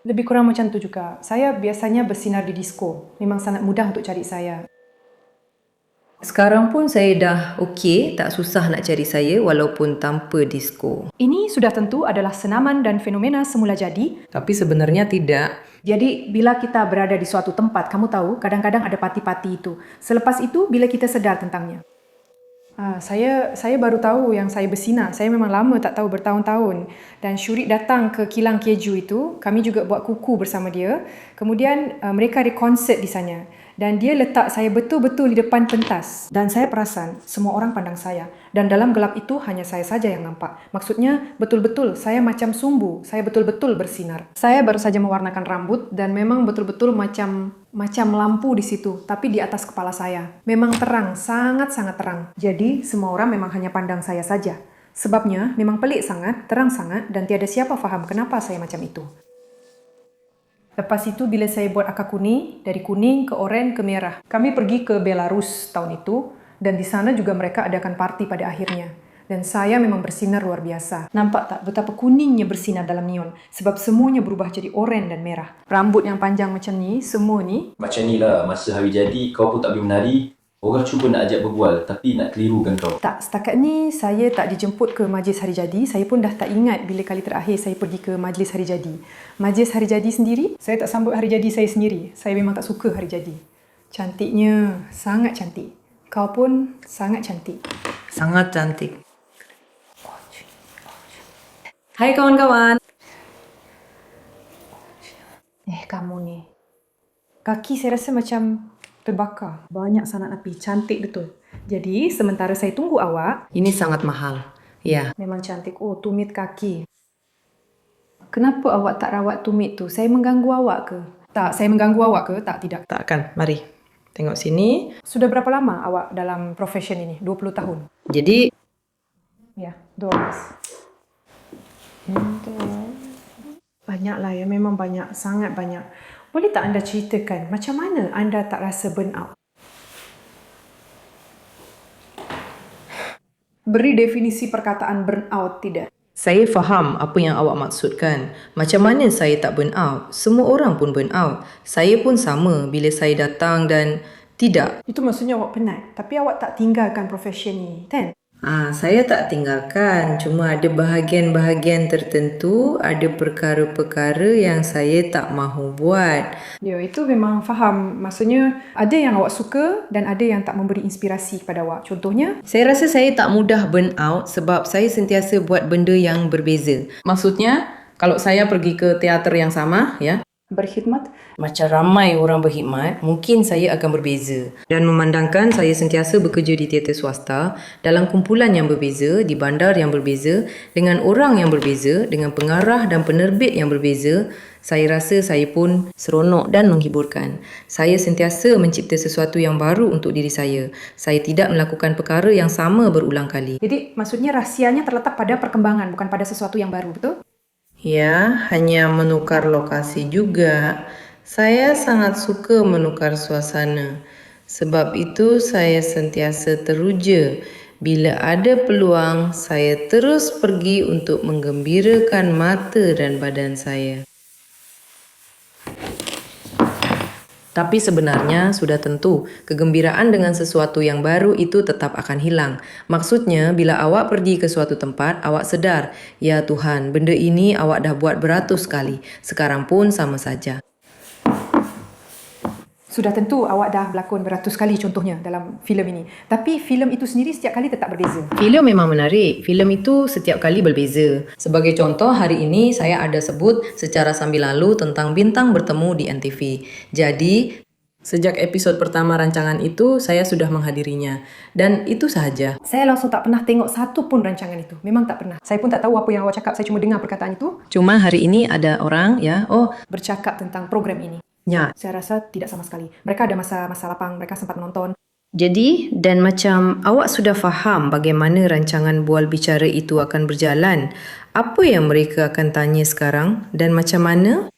Lebih kurang macam tu juga. Saya biasanya bersinar di disco. Memang sangat mudah untuk cari saya. Sekarang pun saya dah okey, tak susah nak cari saya walaupun tanpa disko. Ini sudah tentu adalah senaman dan fenomena semula jadi. Tapi sebenarnya tidak. Jadi, bila kita berada di suatu tempat, kamu tahu, kadang-kadang ada parti-parti itu. Selepas itu, bila kita sedar tentangnya. Saya baru tahu yang saya bersinar. Saya memang lama tak tahu, bertahun-tahun. Dan Syurik datang ke kilang keju itu. Kami juga buat kuku bersama dia. Kemudian mereka ada konsert di sana. Dan dia letak saya betul-betul di depan pentas. Dan saya perasan semua orang pandang saya. Dan dalam gelap itu hanya saya saja yang nampak. Maksudnya betul-betul saya macam sumbu. Saya betul-betul bersinar. Saya baru saja mewarnakan rambut dan memang betul-betul macam lampu di situ. Tapi di atas kepala saya. Memang terang, sangat-sangat terang. Jadi semua orang memang hanya pandang saya saja. Sebabnya memang pelik sangat, terang sangat dan tiada siapa faham kenapa saya macam itu. Lepas itu bila saya buat akar kuning, dari kuning ke oranye ke merah. Kami pergi ke Belarus tahun itu dan di sana juga mereka adakan parti pada akhirnya. Dan saya memang bersinar luar biasa. Nampak tak betapa kuningnya bersinar dalam neon? Sebab semuanya berubah jadi oranye dan merah. Rambut yang panjang macam ni, semua ni. Macam ni lah, masa hari jadi kau pun tak boleh menari. Orang cuba nak ajak berbual tapi nak kelirukan kau. Tak, setakat ni saya tak dijemput ke majlis hari jadi. Saya pun dah tak ingat bila kali terakhir saya pergi ke majlis hari jadi. Majlis hari jadi sendiri, saya tak sambut hari jadi saya sendiri. Saya memang tak suka hari jadi. Cantiknya, sangat cantik. Kau pun sangat cantik. Sangat cantik. Hai kawan-kawan. Kamu ni. Kaki saya rasa macam terbakar. Banyak sangat api. Cantik betul. Jadi, sementara saya tunggu awak, Ini sangat mahal. Ya, memang cantik. Oh, tumit kaki. Kenapa awak tak rawat tumit tu? Saya mengganggu awak ke? Tak, saya mengganggu awak ke? Tak, tidak. takkan. Mari. Tengok sini. Sudah berapa lama awak dalam profession ini? 20 tahun? Jadi, Ya, 12. Banyaklah ya, memang banyak. Sangat banyak. Boleh tak anda ceritakan macam mana anda tak rasa burn out? Beri definisi perkataan burnout tidak. Saya faham apa yang awak maksudkan. Macam mana saya tak burn out? Semua orang pun burn out. Saya pun sama bila saya datang dan tidak. Itu maksudnya awak penat. Tapi awak tak tinggalkan profession ni, kan? Saya tak tinggalkan. Cuma ada bahagian-bahagian tertentu, ada perkara-perkara yang saya tak mahu buat. Ya, itu memang faham. Maksudnya ada yang awak suka dan ada yang tak memberi inspirasi kepada awak. Contohnya, Saya rasa saya tak mudah burn out sebab saya sentiasa buat benda yang berbeza. Maksudnya, kalau saya pergi ke teater yang sama, ya, berkhidmat. macam ramai orang berkhidmat, mungkin saya akan berbeza. Dan memandangkan saya sentiasa bekerja di teater swasta, dalam kumpulan yang berbeza, di bandar yang berbeza, dengan orang yang berbeza, dengan pengarah dan penerbit yang berbeza, saya rasa saya pun seronok dan menghiburkan. Saya sentiasa mencipta sesuatu yang baru untuk diri saya. Saya tidak melakukan perkara yang sama berulang kali. Jadi maksudnya rahsianya terletak pada perkembangan, bukan pada sesuatu yang baru, betul? Ya, hanya menukar lokasi juga. Saya sangat suka menukar suasana. Sebab itu saya sentiasa teruja. Bila ada peluang, saya terus pergi untuk menggembirakan mata dan badan saya. Tapi sebenarnya sudah tentu, kegembiraan dengan sesuatu yang baru itu tetap akan hilang. Maksudnya, bila awak pergi ke suatu tempat, awak sedar, ya Tuhan, benda ini awak dah buat beratus kali. Sekarang pun sama saja. Sudah tentu awak dah berlakon beratus kali contohnya dalam filem ini. Tapi filem itu sendiri setiap kali tetap berbeza. Filem memang menarik. Filem itu setiap kali berbeza. Sebagai contoh, hari ini saya ada sebut secara sambil lalu tentang bintang bertemu di NTV. Jadi, sejak episod pertama rancangan itu, saya sudah menghadirinya. Dan itu sahaja. Saya langsung tak pernah tengok satu pun rancangan itu. Memang tak pernah. Saya pun tak tahu apa yang awak cakap. Saya cuma dengar perkataan itu. Cuma hari ini ada orang, ya, Bercakap tentang program ini. ya. Saya rasa tidak sama sekali. Mereka ada masa lapang. Mereka sempat menonton. Jadi, dan macam awak sudah faham bagaimana rancangan Bual Bicara itu akan berjalan, apa yang mereka akan tanya sekarang dan macam mana?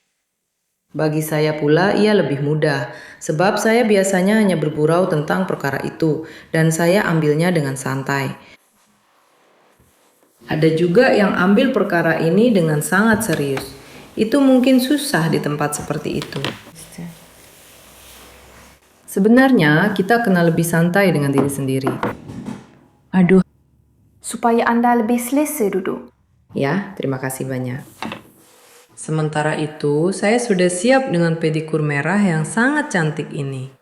Bagi saya pula, ia lebih mudah. Sebab saya biasanya hanya bergurau tentang perkara itu dan saya ambilnya dengan santai. Ada juga yang ambil perkara ini dengan sangat serius. Itu mungkin susah di tempat seperti itu. Sebenarnya, kita kena lebih santai dengan diri sendiri. Aduh. Supaya anda lebih selesa duduk. Ya, terima kasih banyak. Sementara itu, saya sudah siap dengan pedikur merah yang sangat cantik ini.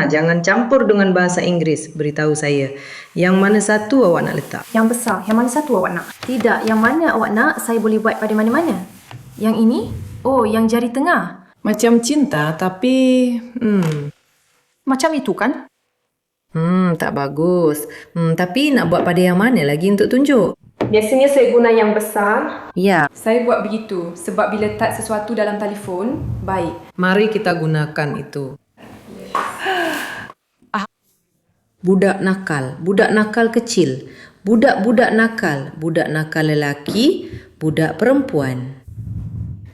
Jangan campur dengan bahasa Inggris, beritahu saya. Yang mana satu awak nak letak? Yang besar, yang mana satu awak nak? Tidak, yang mana awak nak saya boleh buat pada mana-mana. Yang ini? Oh, yang jari tengah. Macam cinta, tapi... Macam itu kan? tak bagus. Tapi nak buat pada yang mana lagi untuk tunjuk? Biasanya saya guna yang besar. Ya, Saya buat begitu sebab bila letak sesuatu dalam telefon, baik. mari kita gunakan itu. Budak nakal kecil, budak-budak nakal lelaki, budak perempuan.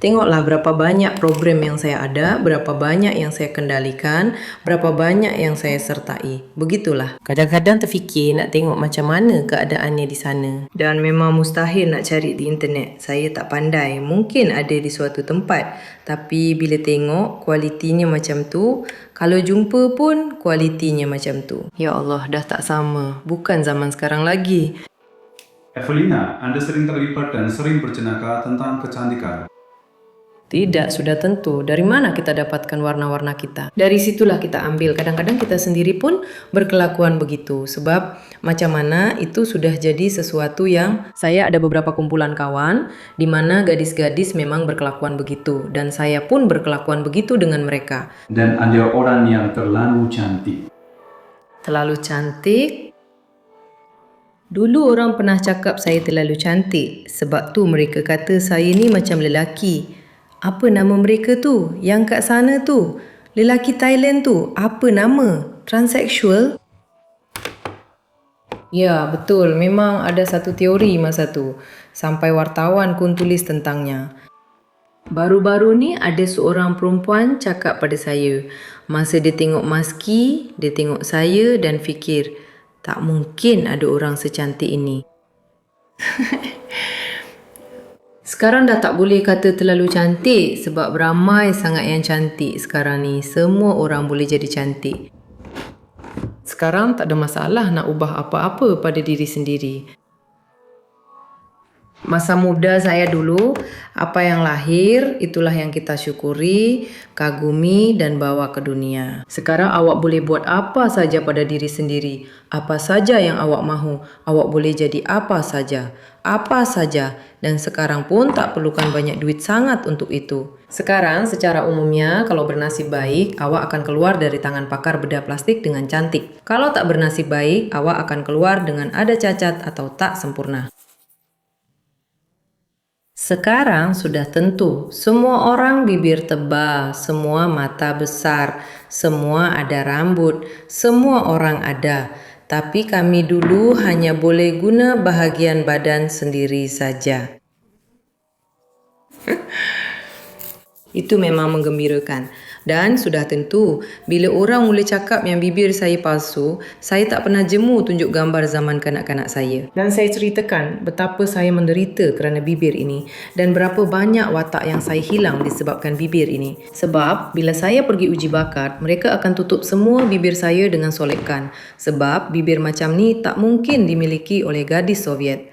Tengoklah berapa banyak program yang saya ada, berapa banyak yang saya kendalikan, berapa banyak yang saya sertai. Begitulah. Kadang-kadang terfikir nak tengok macam mana keadaannya di sana. Dan memang mustahil nak cari di internet. Saya tak pandai. Mungkin ada di suatu tempat. Tapi bila tengok kualitinya macam tu, kalau jumpa pun kualitinya macam tu. Ya Allah, dah tak sama. Bukan zaman sekarang lagi. Evelina, Anda sering terlibat dan sering berjenaka tentang kecantikan. Tidak, sudah tentu. Dari mana kita dapatkan warna-warna kita? Dari situlah kita ambil. Kadang-kadang kita sendiri pun berkelakuan begitu. Sebab macam mana itu sudah jadi sesuatu yang... Saya ada beberapa kumpulan kawan di mana gadis-gadis memang berkelakuan begitu. Dan saya pun berkelakuan begitu dengan mereka. Dan ada orang yang terlalu cantik. Terlalu cantik? Dulu orang pernah cakap saya terlalu cantik. Sebab tu mereka kata saya ni macam lelaki. Apa nama mereka tu? Yang kat sana tu? Lelaki Thailand tu? Apa nama? Transseksual? Ya, betul. Memang ada satu teori masa tu. Sampai wartawan pun tulis tentangnya. Baru-baru ni ada seorang perempuan cakap pada saya. Masa dia tengok Maski, dia tengok saya dan fikir, Tak mungkin ada orang secantik ini. Sekarang dah tak boleh kata terlalu cantik sebab ramai sangat yang cantik sekarang ni. Semua orang boleh jadi cantik. Sekarang tak ada masalah nak ubah apa-apa pada diri sendiri. Masa muda saya dulu, apa yang lahir itulah yang kita syukuri, kagumi dan bawa ke dunia. Sekarang awak boleh buat apa saja pada diri sendiri. Apa saja yang awak mahu, awak boleh jadi apa saja. Apa saja. Dan sekarang pun tak perlukan banyak duit sangat untuk itu. Sekarang secara umumnya kalau bernasib baik, awak akan keluar dari tangan pakar bedah plastik dengan cantik. Kalau tak bernasib baik, awak akan keluar dengan ada cacat atau tak sempurna. Sekarang sudah tentu, semua orang bibir tebal, semua mata besar, semua ada rambut, semua orang ada. Tapi kami dulu hanya boleh guna bahagian badan sendiri saja. Itu memang menggembirakan. Dan sudah tentu, bila orang mula cakap yang bibir saya palsu, saya tak pernah jemu tunjuk gambar zaman kanak-kanak saya. Dan saya ceritakan betapa saya menderita kerana bibir ini dan berapa banyak watak yang saya hilang disebabkan bibir ini. Sebab bila saya pergi uji bakat, mereka akan tutup semua bibir saya dengan solekan. Sebab bibir macam ni tak mungkin dimiliki oleh gadis Soviet.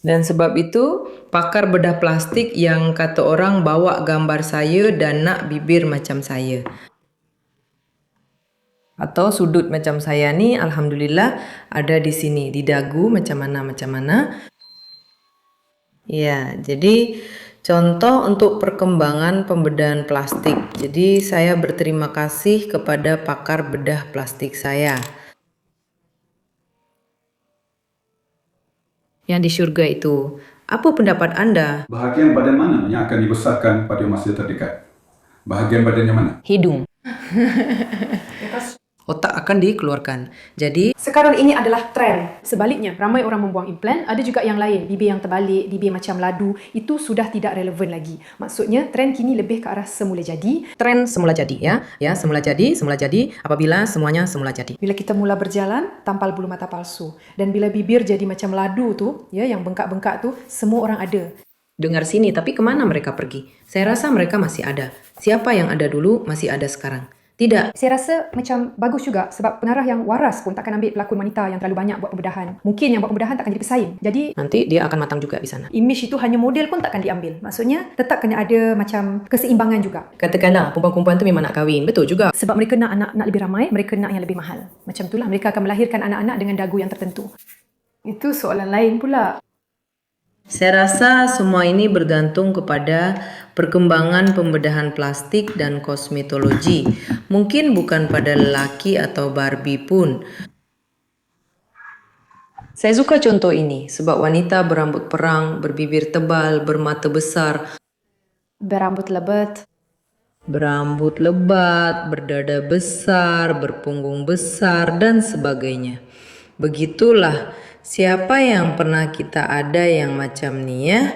Dan sebab itu, pakar bedah plastik yang kata orang bawa gambar saya dan nak bibir macam saya. Atau sudut macam saya ni, alhamdulillah ada di sini, di dagu macam mana. Ya, jadi contoh untuk perkembangan pembedahan plastik. Jadi saya berterima kasih kepada pakar bedah plastik saya. Yang di syurga itu. Apa pendapat anda? Bahagian badan mana yang akan dibesarkan pada masa terdekat? Bahagian badan yang mana? Hidung. Otak akan dikeluarkan. Jadi, Sekarang ini adalah trend. Sebaliknya, ramai orang membuang implan, ada juga yang lain, bibir yang terbalik, bibir macam ladu, itu sudah tidak relevan lagi. Maksudnya, trend kini lebih ke arah semula jadi. tren semula jadi ya. Ya, semula jadi apabila semuanya semula jadi. Bila kita mula berjalan, tampal bulu mata palsu. Dan bila bibir jadi macam ladu tu, ya, yang bengkak-bengkak tu, semua orang ada. Dengar sini, tapi kemana mereka pergi? Saya rasa mereka masih ada. Siapa yang ada dulu masih ada sekarang. Tidak. Saya rasa macam bagus juga sebab pengarah yang waras pun takkan ambil pelakon wanita yang terlalu banyak buat pembedahan. Mungkin yang buat pembedahan takkan jadi pesaing. Jadi Nanti dia akan matang juga di sana. image itu hanya model pun takkan diambil. Maksudnya tetap kena ada macam keseimbangan juga. Katakanlah, perempuan-perempuan tu memang nak kahwin. Betul juga. Sebab mereka nak anak lebih ramai, mereka nak yang lebih mahal. Macam itulah mereka akan melahirkan anak-anak dengan dagu yang tertentu. Itu soalan lain pula. Saya rasa semua ini bergantung kepada perkembangan pembedahan plastik dan kosmetologi. Mungkin bukan pada lelaki atau Barbie pun. Saya suka contoh ini sebab wanita berambut perang, berbibir tebal, bermata besar, Berambut lebat. berambut lebat, berdada besar, berpunggung besar dan sebagainya. Begitulah, siapa yang pernah kita ada yang macam ni ya?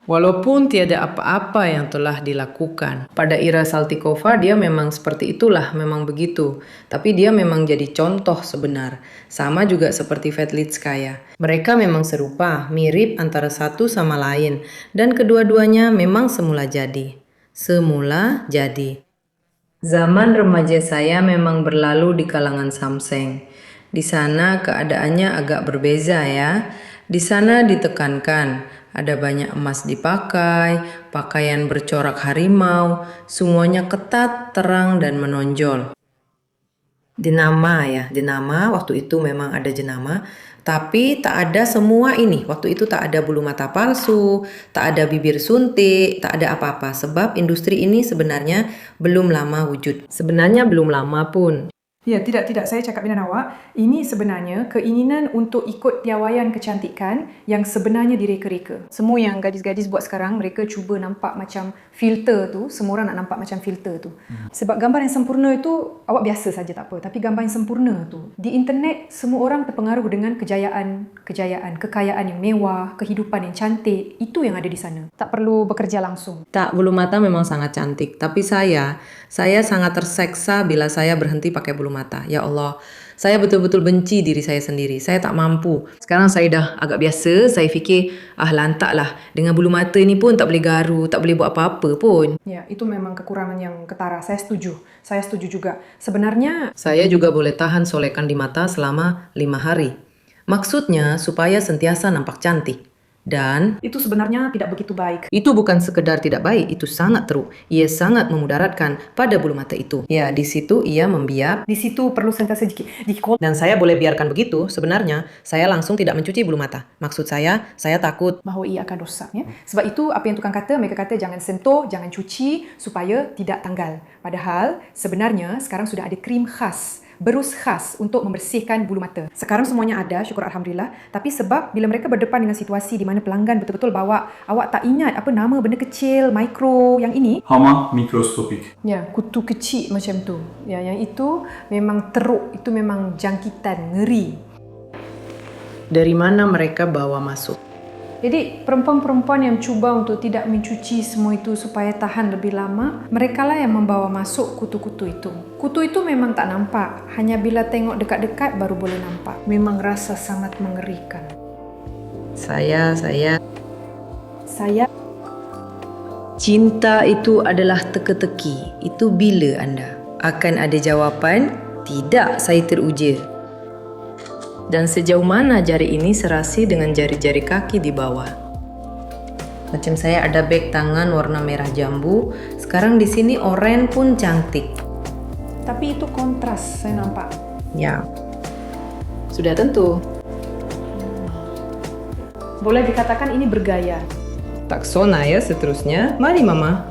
Walaupun tiada apa-apa yang telah dilakukan. Pada Ira Saltikova dia memang seperti itulah, memang begitu. Tapi dia memang jadi contoh sebenar. Sama juga seperti Svetlitskaya. Mereka memang serupa, mirip antara satu sama lain. Dan kedua-duanya memang semula jadi. Semula jadi. Zaman remaja saya memang berlalu di kalangan Samseng. Di sana keadaannya agak berbeza ya. Di sana ditekankan. Ada banyak emas dipakai, pakaian bercorak harimau, semuanya ketat, terang, dan menonjol. Jenama ya, jenama waktu itu memang ada jenama, tapi tak ada semua ini. Waktu itu tak ada bulu mata palsu, tak ada bibir suntik, tak ada apa-apa. Sebab industri ini sebenarnya belum lama wujud. Sebenarnya belum lama pun. Ya, tidak. Saya cakap dengan awak, ini sebenarnya keinginan untuk ikut piawaian kecantikan yang sebenarnya direka-reka. Semua yang gadis-gadis buat sekarang, mereka cuba nampak macam filter tu, semua orang nak nampak macam filter tu. Sebab gambar yang sempurna itu, awak biasa saja tak apa. Tapi gambar yang sempurna tu, di internet semua orang terpengaruh dengan kekayaan, kekayaan yang mewah, kehidupan yang cantik, itu yang ada di sana. Tak perlu bekerja langsung. Tak, bulu mata memang sangat cantik. Tapi saya sangat terseksa bila saya berhenti pakai bulu mata. Ya Allah, saya betul-betul benci diri saya sendiri. Saya tak mampu. Sekarang saya dah agak biasa. Saya fikir, lantaklah. Dengan bulu mata ini pun tak boleh garu, tak boleh buat apa-apa pun. Ya, itu memang kekurangan yang ketara. Saya setuju juga. Sebenarnya, Saya juga boleh tahan solekan di mata selama 5 hari. Maksudnya supaya sentiasa nampak cantik. Dan itu sebenarnya tidak begitu baik. itu bukan sekedar tidak baik, itu sangat teruk. Ia sangat memudaratkan pada bulu mata itu. Ya, di situ ia membiak. Di situ perlu sentiasa dikol. Dan saya boleh biarkan begitu. Sebenarnya, saya langsung tidak mencuci bulu mata. Maksud saya takut. Bahawa ia akan rosak. Ya? Sebab itu apa yang tukang kata, mereka kata jangan sentuh, jangan cuci supaya tidak tanggal. Padahal sebenarnya sekarang sudah ada krim khas, berus khas untuk membersihkan bulu mata. Sekarang semuanya ada, syukur Alhamdulillah. Tapi sebab bila mereka berdepan dengan situasi di mana pelanggan betul-betul bawa, awak tak ingat apa nama benda kecil, mikro yang ini. Hama mikroskopik. Ya, kutu kecil macam tu. Ya, yang itu memang teruk, itu memang jangkitan, ngeri. Dari mana mereka bawa masuk? Jadi perempuan-perempuan yang cuba untuk tidak mencuci semua itu supaya tahan lebih lama, merekalah yang membawa masuk kutu-kutu itu. Kutu itu memang tak nampak, hanya bila tengok dekat-dekat baru boleh nampak. Memang rasa sangat mengerikan. Saya Cinta itu adalah teka-teki. Itu bila anda akan ada jawapan? Tidak, saya teruja. Dan sejauh mana jari ini serasi dengan jari-jari kaki di bawah? Macam saya ada beg tangan warna merah jambu, sekarang di sini oranye pun cantik. Tapi itu kontras, saya nampak. Ya, sudah tentu. Boleh dikatakan ini bergaya. Tak sona ya seterusnya. Mari Mama.